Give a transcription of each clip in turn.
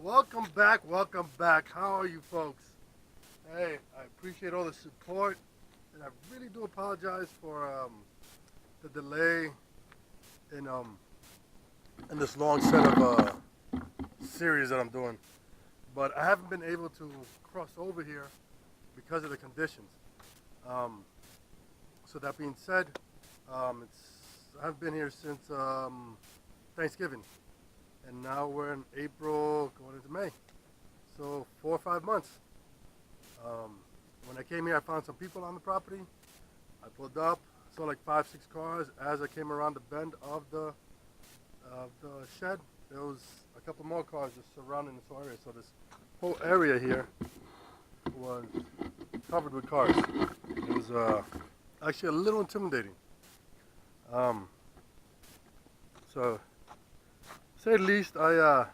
Welcome back. How are you folks? Hey, I appreciate all the support, and I really do apologize for the delay in in this long set of series that I'm doing. But I haven't been able to cross over here because of the conditions. Um, so that being said, I've been here since Thanksgiving, and now we're in April, going into May. So 4 or 5 months. Um, when I came here, I found some people on the property. I pulled up, saw like 5, 6 cars. As I came around the bend of the shed, there was a couple more cars just surrounding this whole area. So this whole area here was covered with cars. It was actually a little intimidating. Um, so, to say the least, I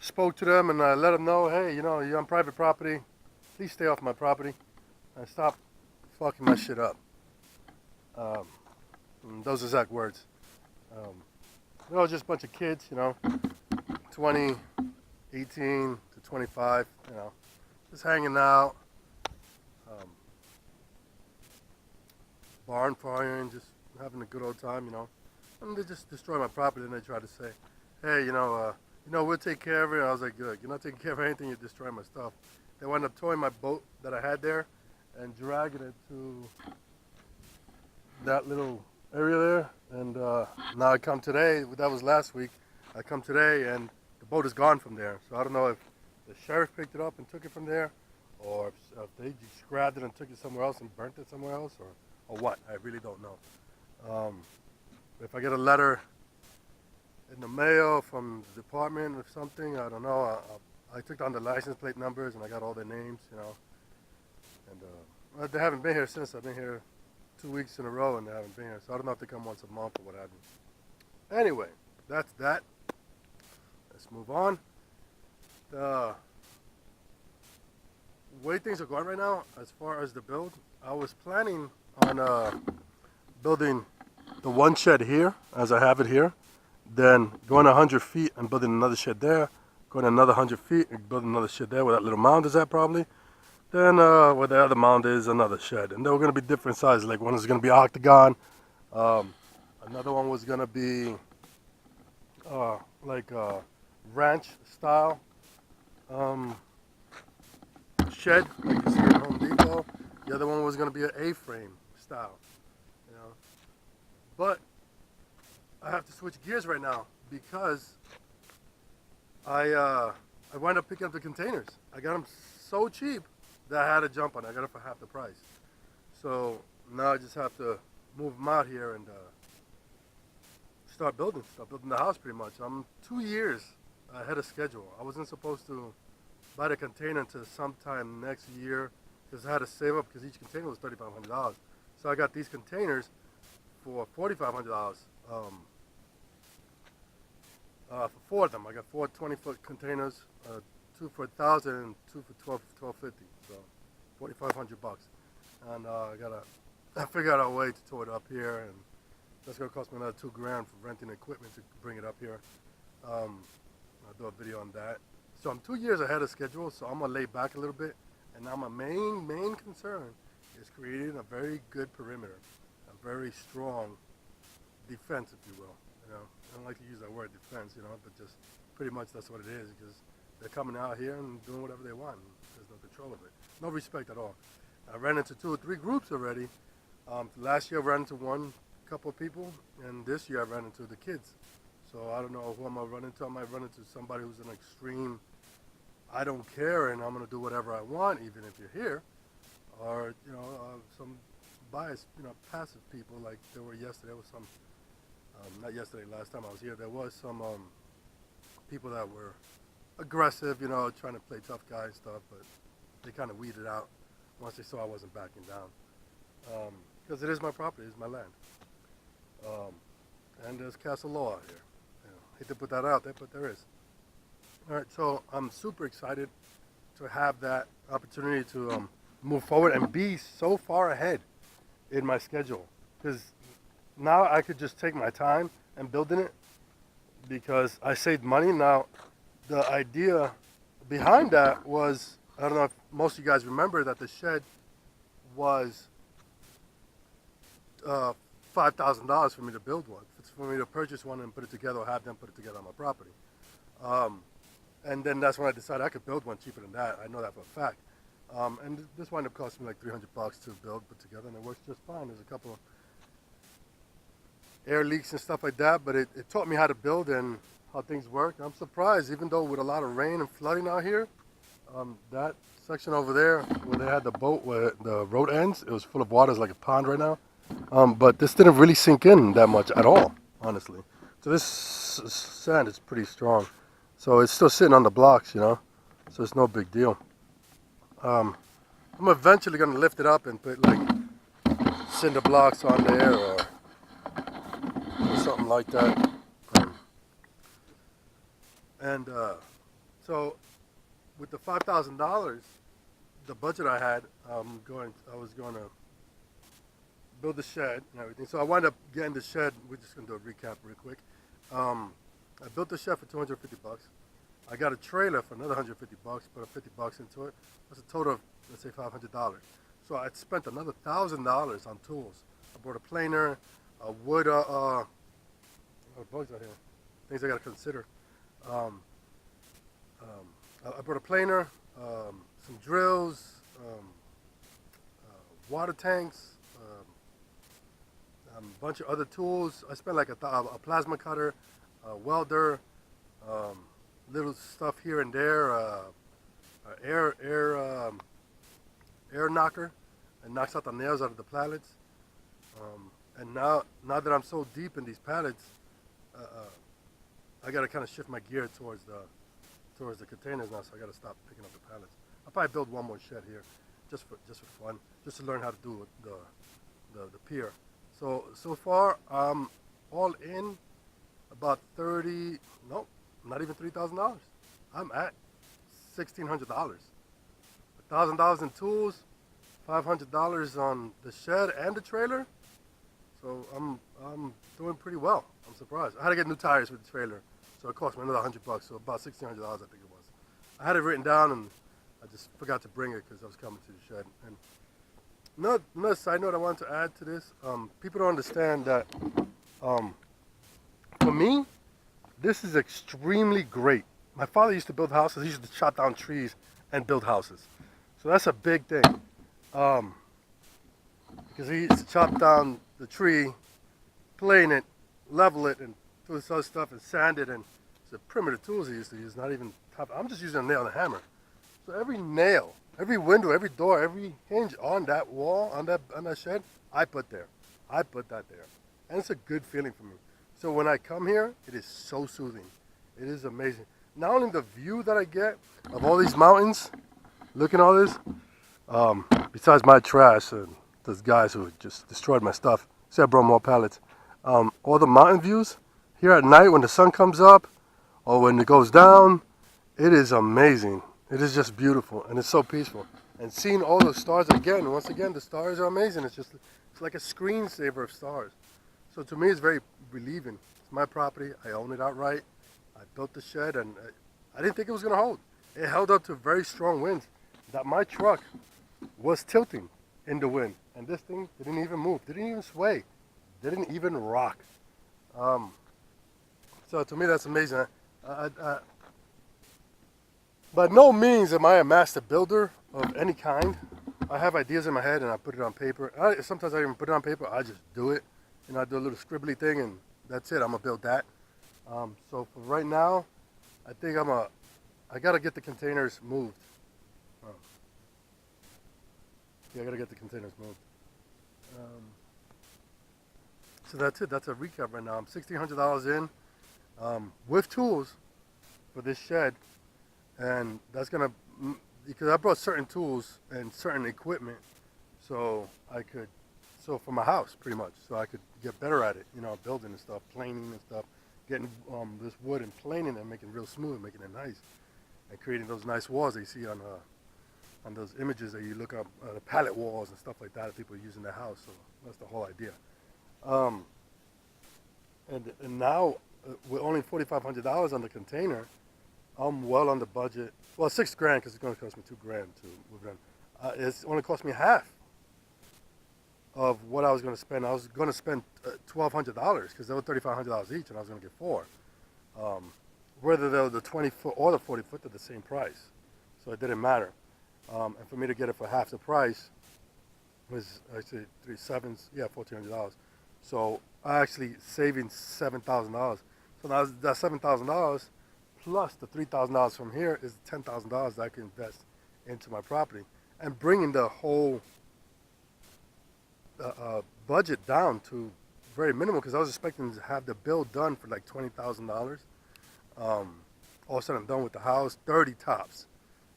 spoke to them and I let them know, hey, you're on private property. Please stay off my property and stop fucking my shit up. Um, those exact words. They're all just a bunch of kids, 20, 18 to 25, just hanging out, barn firing, just having a good old time, And they just destroy my property and they try to say, hey, we'll take care of it. I was like, good. You're not taking care of anything. You're destroying my stuff. They wound up towing my boat that I had there and dragging it to that little area there. And now I come today. That was last week. I come today and the boat is gone from there. So I don't know if the sheriff picked it up and took it from there, or if they just grabbed it and took it somewhere else and burnt it somewhere else, or what. I really don't know. If I get a letter in the mail from the department or something, I don't know. I took down the license plate numbers and I got all their names, And they haven't been here since. I've been here 2 weeks in a row and they haven't been here. So I don't know if they come once a month or what have you. Anyway, that's that. Let's move on. The way things are going right now, as far as the build, I was planning on building the one shed here, as I have it here, then going 100 feet and building another shed there, going another 100 feet and building another shed there where that little mound is at probably. Then where the other mound is, another shed. And they were going to be different sizes. Like one was going to be octagon. Another one was going to be like ranch style shed, like you see at Home Depot. The other one was going to be an A-frame style, But I have to switch gears right now because I wound up picking up the containers. I got them so cheap that I had to jump on it. I got it for half the price. So now I just have to move them out here and start building the house pretty much. I'm 2 years ahead of schedule. I wasn't supposed to buy the container until sometime next year because I had to save up because each container was $3,500. So I got these containers for $4,500 for 4 of them. I got 4 20-foot containers, 2 for $1,000 and 2 for $1,250. So $4,500. And I figured out a way to tow it up here, and that's gonna cost me another $2,000 for renting equipment to bring it up here. I'll do a video on that. So I'm 2 years ahead of schedule, so I'm gonna lay back a little bit. And now my main concern is creating a very good perimeter, a very strong defense, if you will. I don't like to use that word defense, but just pretty much that's what it is, because they're coming out here and doing whatever they want. And there's no control of it, no respect at all. I ran into 2 or 3 groups already. Last year I ran into one couple of people, and this year I ran into the kids. So I don't know who I'm gonna run into. I might run into somebody who's an extreme, I don't care, and I'm gonna do whatever I want, even if you're here, or some biased, passive people like there were yesterday. There was some, not yesterday, last time I was here, there was some people that were aggressive, trying to play tough guy and stuff, but they kind of weeded out once they saw I wasn't backing down. Because it is my property, it's my land. And there's Castle Law out here. Hate to put that out there, but there is. All right, so I'm super excited to have that opportunity to move forward and be so far ahead in my schedule. Because now I could just take my time and building it, because I saved money. Now, the idea behind that was, I don't know if most of you guys remember that the shed was uh, $5,000 for me to build one. It's for me to purchase one and put it together, or have them put it together on my property. Um, and then that's when I decided I could build one cheaper than that. I know that for a fact. And this wound up costing me like $300 to build, put together, and it works just fine. There's a couple of air leaks and stuff like that, but it taught me how to build and how things work. I'm surprised, even though with a lot of rain and flooding out here, that section over there where they had the boat where the road ends, it was full of water. It's like a pond right now. But this didn't really sink in that much at all, honestly. So this sand is pretty strong. So it's still sitting on the blocks, you know, so it's no big deal. I'm eventually going to lift it up and put like cinder blocks on there, or something like that. And so with the $5,000, the budget I had, I was going to build the shed and everything. So I wound up getting the shed. We're just going to do a recap real quick. I built the shed for $250. I got a trailer for another $150, put $50 into it. That's a total of, let's say, $500. So I spent another $1,000 on tools. I bought a planer, a wood, oh, bugs out here, things I got to consider. I brought a planer, some drills, water tanks, a bunch of other tools. I spent like a plasma cutter, a welder, little stuff here and there, air knocker, and knocks out the nails out of the pallets. And now that I'm so deep in these pallets, I got to kind of shift my gear towards the containers now. So I got to stop picking up the pallets. I'll probably build one more shed here, just for fun, just to learn how to do the pier. So far, I'm all in about not even $3,000. I'm at $1,600. $1,000 in tools, $500 on the shed and the trailer. So I'm doing pretty well. I'm surprised. I had to get new tires for the trailer, so it cost me another $100. So about $1,600, I think it was. I had it written down, and I just forgot to bring it because I was coming to the shed. And another side note I wanted to add to this: people don't understand that. For me, this is extremely great. My father used to build houses. He used to chop down trees and build houses. So that's a big thing. Because he used to chop down the tree, plane it, level it, and do this other stuff and sand it. And the primitive tools he used to use, not even top. I'm just using a nail and a hammer. So every nail, every window, every door, every hinge on that wall, on that shed, I put there. I put that there. And it's a good feeling for me. So when I come here, it is so soothing. It is amazing. Not only the view that I get of all these mountains, looking at all this, besides my trash and those guys who just destroyed my stuff. See, I brought more pallets. All the mountain views here at night when the sun comes up or when it goes down, it is amazing. It is just beautiful, and it's so peaceful. And seeing all the stars again, once again, the stars are amazing. It's like a screensaver of stars. So to me, it's very relieving. It's my property. I own it outright. I built the shed, and I didn't think it was going to hold. It held up to very strong winds that my truck was tilting in the wind. And this thing didn't even move, didn't even sway, didn't even rock. So to me, that's amazing. By no means am I a master builder of any kind. I have ideas in my head and I put it on paper. Sometimes I even put it on paper. I just do it, and I do a little scribbly thing, and that's it. I'm gonna build that. So for right now, I think I gotta get the containers moved. Yeah, I gotta get the containers moved. So that's it. That's a recap right now. I'm $1,600 in with tools for this shed, and that's gonna, because I brought certain tools and certain equipment, so for my house pretty much, so I could get better at it. You know, building and stuff, planing and stuff, getting this wood and planing and making it real smooth, making it nice, and creating those nice walls that you see on those images that you look up, the pallet walls and stuff like that people use in their house. So that's the whole idea. And now with only $4,500 on the container, I'm well on the budget. Well, $6 grand because it's going to cost me $2 grand to move it in. It's only cost me half of what I was going to spend. I was going to spend $1,200 because they were $3,500 each, and I was going to get four. Um, Whether they were the 20 foot or the 40 foot, they're the same price, so it didn't matter. And for me to get it for half the price was actually 3 sevens, yeah, $1,400. So I actually saving $7,000. So now that $7,000 plus the $3,000 from here is $10,000 that I can invest into my property and bringing the whole budget down to very minimal because I was expecting to have the bill done for like $20,000. All said and done with the house, 30 tops,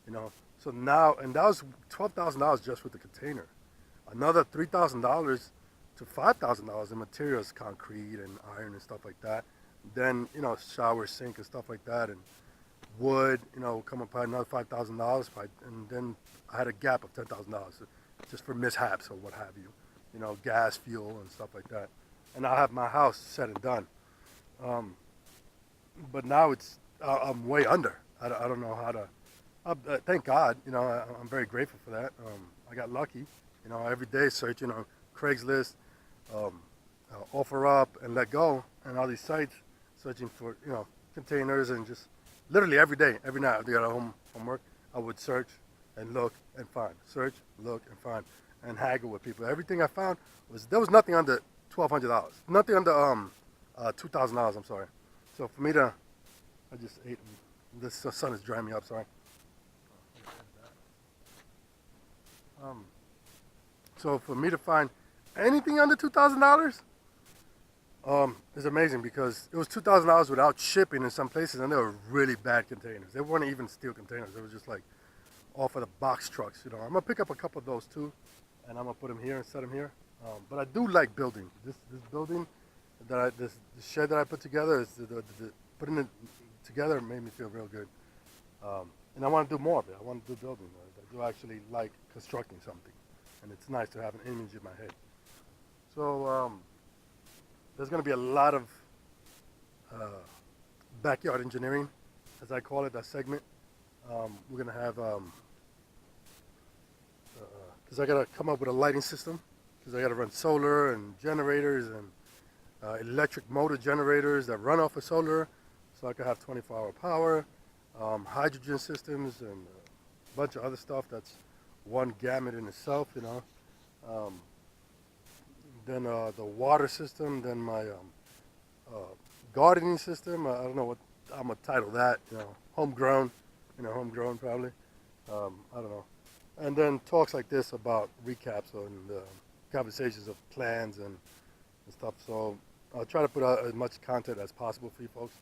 you know. So now, and that was $12,000 just with the container. Another $3,000 to $5,000 in materials, concrete and iron and stuff like that. Then, you know, shower, sink and stuff like that, and wood, you know, come up by another $5,000, and then I had a gap of $10,000 just for mishaps or what have you, you know, gas, fuel and stuff like that. And I'll have my house said and done. But now I'm way under. I don't know how to. Thank God, you know, I'm very grateful for that. I got lucky, you know, every day searching on Craigslist, OfferUp, and Let Go, and all these sites, searching for, you know, containers, and just literally every day, every night after I got home from work, I would search and look and find, search, look and find, and haggle with people. Everything I found there was nothing under $1,200, nothing under $2,000. I'm sorry. So for me to, I just ate. This sun is drying me up. Sorry. So for me to find anything under $2,000 is amazing because it was $2,000 without shipping in some places, and they were really bad containers. They weren't even steel containers. They were just like off of the box trucks. You know, I'm gonna pick up a couple of those too, and I'm gonna put them here and set them here. But I do like building. This building this shed that I put together is putting it together made me feel real good. And I want to do more of it. I want to do building. I do actually like constructing something, and it's nice to have an image in my head. So there's going to be a lot of backyard engineering, as I call it, that segment. We're going to have, because I got to come up with a lighting system, because I got to run solar and generators and electric motor generators that run off of solar, so I could have 24-hour power, hydrogen systems, and a bunch of other stuff that's one gamut in itself, you know. Then the water system, then my gardening system. I don't know what I'm gonna title that, you know, homegrown probably. I don't know. And then talks like this about recaps and conversations of plans and stuff. So I'll try to put out as much content as possible for you folks.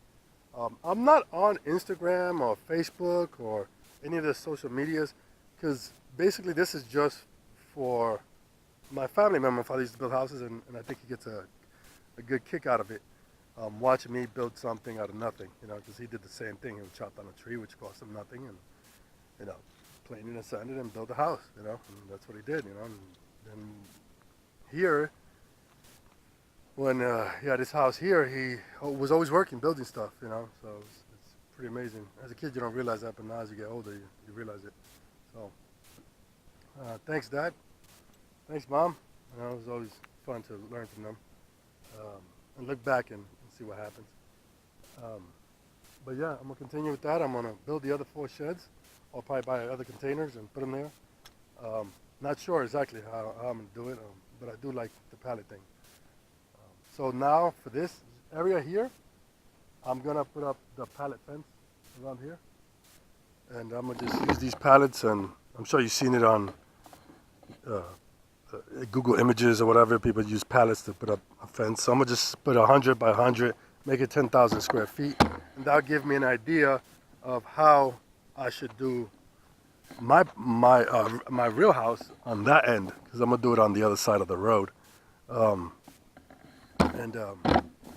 I'm not on Instagram or Facebook or any of the social medias because basically this is just for my family member. My father used to build houses, and I think he gets a good kick out of it, watching me build something out of nothing, you know, because he did the same thing. He chopped down a tree, which cost him nothing, and, you know, planed and sanded and built a house, you know, and that's what he did, you know. And here, when he had his house here, he was always working, building stuff, you know, so it's pretty amazing. As a kid, you don't realize that, but now as you get older, you realize it. So, thanks, Dad. Thanks, Mom. You know, it was always fun to learn from them and look back and see what happens. But yeah, I'm going to continue with that. I'm going to build the other 4 sheds. I'll probably buy other containers and put them there. Not sure exactly how I'm going to do it, but I do like the pallet thing. So now for this area here, I'm going to put up the pallet fence around here. And I'm going to just use these pallets, and I'm sure you've seen it on Google Images or whatever. People use pallets to put up a fence. So I'm going to just put 100 by 100, make it 10,000 square feet. And that'll give me an idea of how I should do my real house on that end, because I'm going to do it on the other side of the road. And see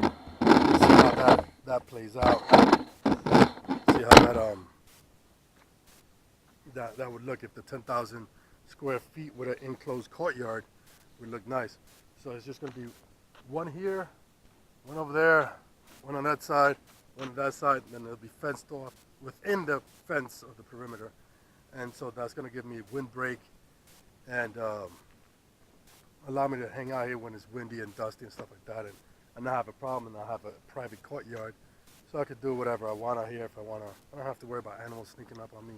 how that plays out. See how that would look if the 10,000 square feet with an enclosed courtyard would look nice. So it's just going to be one here, one over there, one on that side, one on that side, and then it'll be fenced off within the fence of the perimeter, and so that's going to give me windbreak and allow me to hang out here when it's windy and dusty and stuff like that, and not have a problem, and I have a private courtyard, so I could do whatever I want out here if I want to. I don't have to worry about animals sneaking up on me,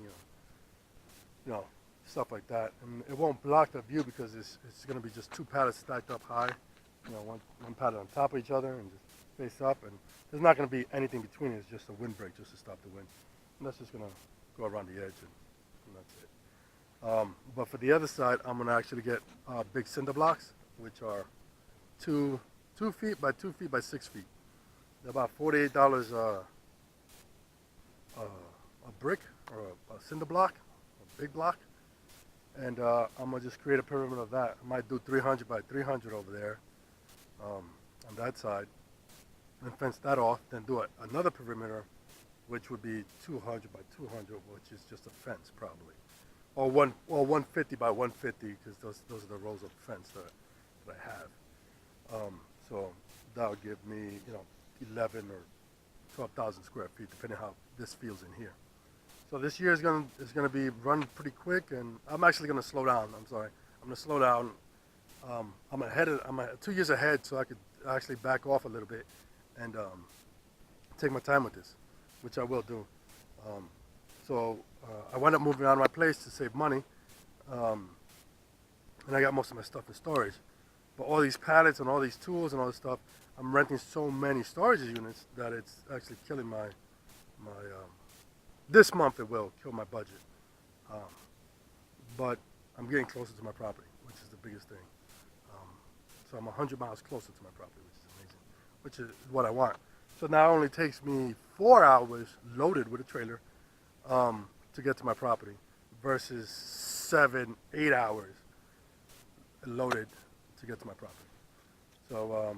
you know, stuff like that. And it won't block the view because it's going to be just two pallets stacked up high, you know, one pallet on top of each other and just face up, and there's not going to be anything between it. It's just a windbreak just to stop the wind, and that's just going to go around the edge, and that's it. But for the other side, I'm going to actually get big cinder blocks, which are 2 feet by 2 feet by 6 feet. They're about $48 a brick or a cinder block, a big block. And I'm going to just create a perimeter of that. I might do 300 by 300 over there on that side, and fence that off, then do another perimeter, which would be 200 by 200, which is just a fence probably. Or 150 by 150, because those are the rows of fence that I have. So that would give me, 11 or 12,000 square feet, depending how this feels in here. So this year is gonna be run pretty quick, and I'm actually gonna slow down. I'm sorry, I'm gonna slow down. I'm 2 years ahead, so I could actually back off a little bit and take my time with this, which I will do. I wound up moving out of my place to save money, and I got most of my stuff in storage. But all these pallets and all these tools and all this stuff, I'm renting so many storage units that it's actually killing my this month it will kill my budget. But I'm getting closer to my property, which is the biggest thing. So I'm 100 miles closer to my property, which is amazing, which is what I want. So now it only takes me 4 hours loaded with a trailer to get to my property versus 7-8 hours loaded to get to my property. So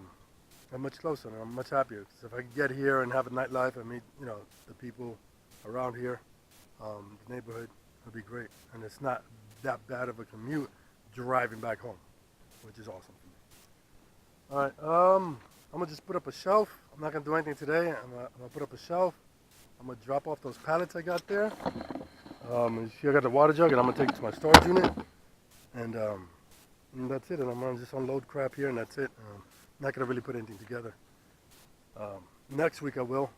I'm much closer and I'm much happier. Because if I could get here and have a nightlife and meet, the people around here, the neighborhood, it'd be great. And it's not that bad of a commute driving back home, which is awesome for me. All right, I'm gonna just put up a shelf. I'm not gonna do anything today. I'm gonna put up a shelf. I'm gonna drop off those pallets I got there. I got the water jug, and I'm gonna take it to my storage unit, and that's it. And I'm gonna just unload crap here, and that's it. Not gonna really put anything together. Next week I will.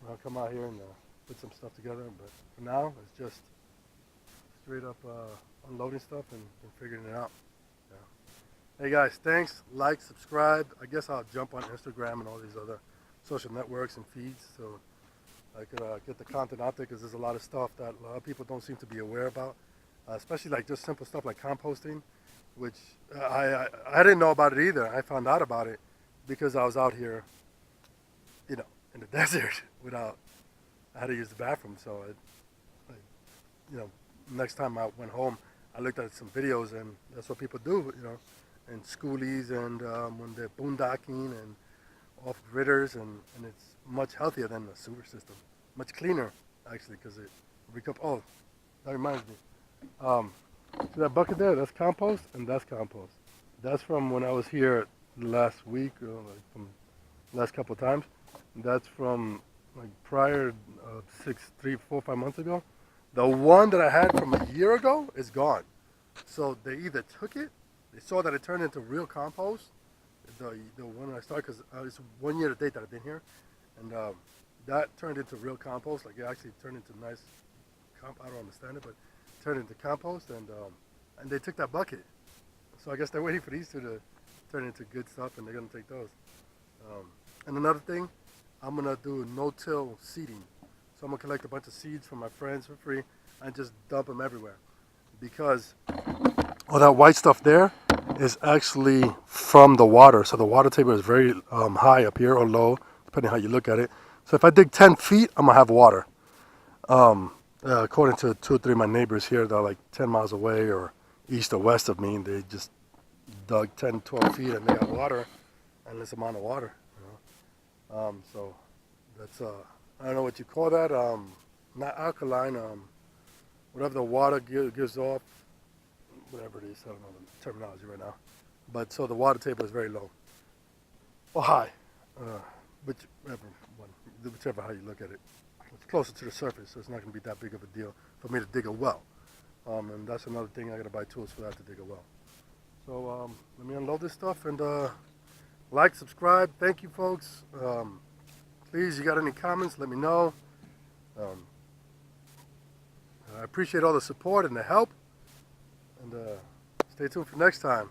I'll come out here and put some stuff together. But for now, it's just straight up unloading stuff and figuring it out. Yeah. Hey guys, thanks. Like, subscribe. I guess I'll jump on Instagram and all these other social networks and feeds, so I could get the content out there, because there's a lot of stuff that a lot of people don't seem to be aware about, especially like just simple stuff like composting, which I didn't know about it either. I found out about it because I was out here, in the desert I had to use the bathroom. So next time I went home, I looked at some videos, and that's what people do, in schoolies and when they're boondocking and off gridders, and it's much healthier than the sewer system. Much cleaner, actually, because oh, that reminds me. See that bucket there? That's compost, and that's compost. That's from when I was here last week, from last couple of times. That's from prior 3, 4, 5 months ago. The one that I had from a year ago is gone. So they either took it, they saw that it turned into real compost, the one I started, because it's 1 year to date that I've been here, and that turned into real compost. Like, it actually turned into nice I don't understand it, but it turned into compost, and they took that bucket. So I guess they're waiting for these two to turn into good stuff, and they're gonna take those. And another thing, I'm gonna do no-till seeding. So I'm gonna collect a bunch of seeds from my friends for free and just dump them everywhere, because all that white stuff there is actually from the water. So the water table is very high up here, or low, depending how you look at it. So if I dig 10 feet, I'm gonna have water. According to 2 or 3 of my neighbors here, they're like 10 miles away or east or west of me. They just dug 10, 12 feet and they got water, endless amount of water. So that's I don't know what you call that. Not alkaline. Whatever the water gives off, whatever it is. I don't know the terminology right now. But so the water table is very low or high, whichever how you look at it. it's closer to the surface, so it's not going to be that big of a deal for me to dig a well. And that's another thing, I got to buy tools for that to dig a well. So let me unload this stuff and like, subscribe. Thank you, folks. Please, you got any comments, let me know. I appreciate all the support and the help. And stay tuned for next time.